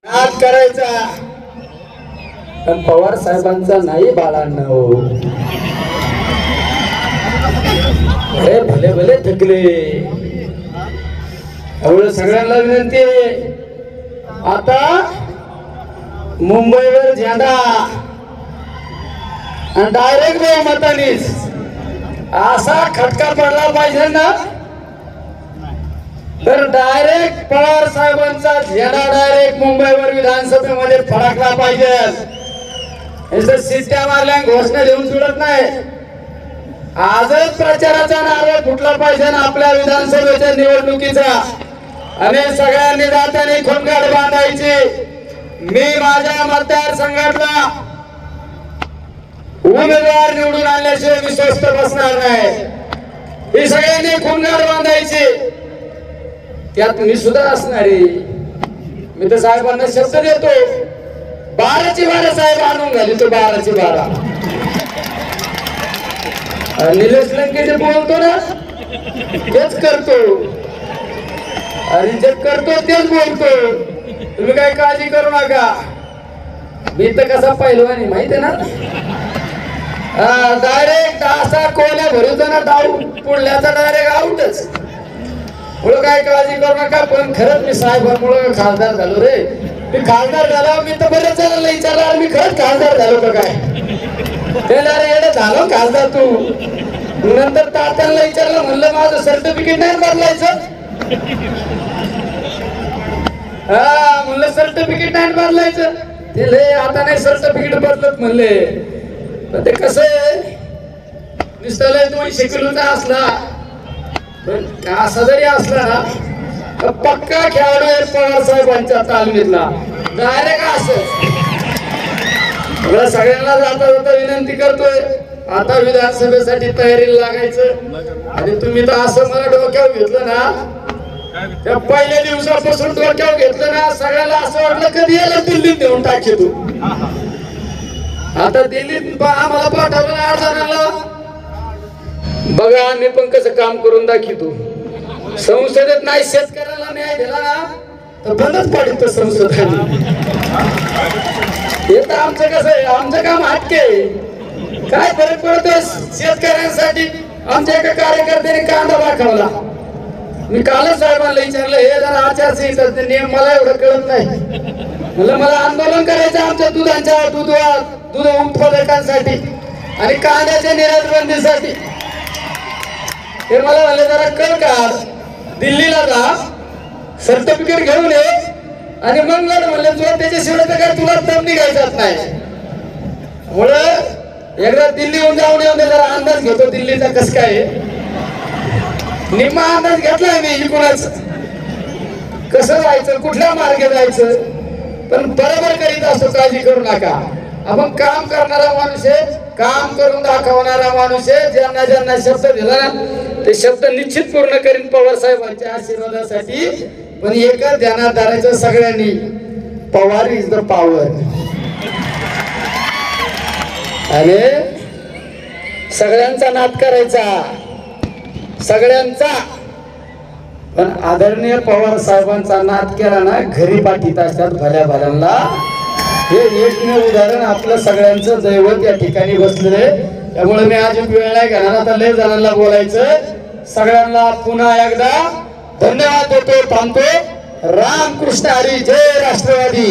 नाद करायचा पण पवार साहेबांचा नाही बाळांनो. हे भले भले थकले. एवढं सगळ्यांना विनंती आहे, आता मुंबईवर झेंडा आणि डायरेक्ट बहुमतानेच असा खटका पडला पाहिजे ना, तर डायरेक्ट पवार साहेबांचा झेंडा डायरेक्ट मुंबईवर विधानसभेमध्ये फडकला पाहिजे. शिट्ट्या मारल्या घोषणा देऊन सोडत नाही. आजच प्रचाराचा नारळ फुटला पाहिजे ना आपल्या विधानसभेच्या निवडणुकीचा. आणि सगळ्यांनी दात्याने खोंगाड बांधायची. मी माझ्या मतदारसंघातला उमेदवार निवडून आणल्याशिवाय मी स्वस्थ बसणार नाही. ही सगळ्यांनी खोंगाड बांधायची. त्यात मी सुद्धा असणार आहे. मी तर साहेबांना शब्द देतो, 12ची 12 साहेब आणून घाली. तो 12ची 12 निलेश लंके जे बोलतो ना तेच करतो, आणि जे करतो तेच बोलतो. तुम्ही काही काळजी करू नका. मी तर कसा पहिलवान आहे माहिती आहे ना. डायरेक्ट असा कोल्या भरूचा ना डाव पुढल्याचा डायरेक्ट आउटच. मुळे काय काळजी करू नका. पण खरंच मी साहेबांमुळे खासदार झालो रे. मी खासदार झालो. मी तर बरेच जणांना विचारलं मी खरंच खासदार झालो का काय. त्याला एवढं झालो खासदार तू. नंतर तात्यांना विचारलं, म्हणलं माझं सर्टिफिकेट नाही बदलायचं. म्हणलं सर्टिफिकेट नाही बदलायचं. ते लय आता नाही सर्टिफिकेट बदलत म्हणले. पण ते कसं आहे, नुसतं लय 200 किलोचा असला पण असा जरी असला ना पक्का खेळाडू आहे पवार साहेबांच्या तालमीतला. डायरेक्ट असं मला सगळ्यांना जाता जाता विनंती करतोय, आता विधानसभेसाठी तयारीला लागायचं. आणि तुम्ही तर असं मला डोक्यावर घेतलं ना, त्या पहिल्या दिवसापासून डोक्यावर घेतलं ना, सगळ्याला असं वाटलं कधी याला दिल्लीत नेऊन टाके तू. आता दिल्लीत आम्हाला पाठवलं 8 जणांना. बघा आम्ही पण कसं काम करून दाखवतो. संसदेत नाही शेतकऱ्याला न्याय दिला ना तर बंदच पाडतो संसद. हे तर आमचं कसं आहे, आमचं काम हटके. काय फरक पडतोय शेतकऱ्यांसाठी. आमच्या एका कार्यकर्त्याने कांदा दाखवला. मी कालच साहेबांना विचारलं, हे जरा आचारसंहिता नियम मला एवढं कळत नाही. म्हणलं मला आंदोलन करायचं आमच्या दूध उत्पादकांसाठी आणि कांद्याच्या निर्यात बंदीसाठी. हे मला म्हणले जरा कळ का, दिल्लीला जा, सर्टिफिकेट घेऊन ये आणि मग म्हणले तुला त्याच्याशिवाय तर काय तुला दम निघायचाच नाही. म्हणून एकदा दिल्लीहून जाऊन येऊन जरा अंदाज घेतो दिल्लीचा कस काय. निम्मा अंदाज घेतलाय मी इकडूनच कसं जायचं, कुठल्या मार्गे जायचं. पण बरोबर करीत असतो, काळजी करू नका. आपण काम करणारा माणूस आहे, काम करून दाखवणारा माणूस आहे. ज्यांना ज्यांना शब्द दिला ना ते शब्द निश्चित पूर्ण करीन पवार साहेबांच्या आशीर्वादासाठी. पण एकच ध्यानात धरायचं सगळ्यांनी, पवार इज द पॉवर. आणि सगळ्यांचा नाद करायचा, सगळ्यांचा. पण आदरणीय पवार साहेबांचा नाद केला ना घरी पाठीत असतात भल्या भल्यांना. हे एकमेव उदाहरण आपलं सगळ्यांचं दैवत या ठिकाणी बसलेले. त्यामुळे मी आज वेळ नाही घेणार, आता लय जणांना बोलायचं. सगळ्यांना पुन्हा एकदा धन्यवाद देतो, थांबतो. रामकृष्ण हरी, जय राष्ट्रवादी.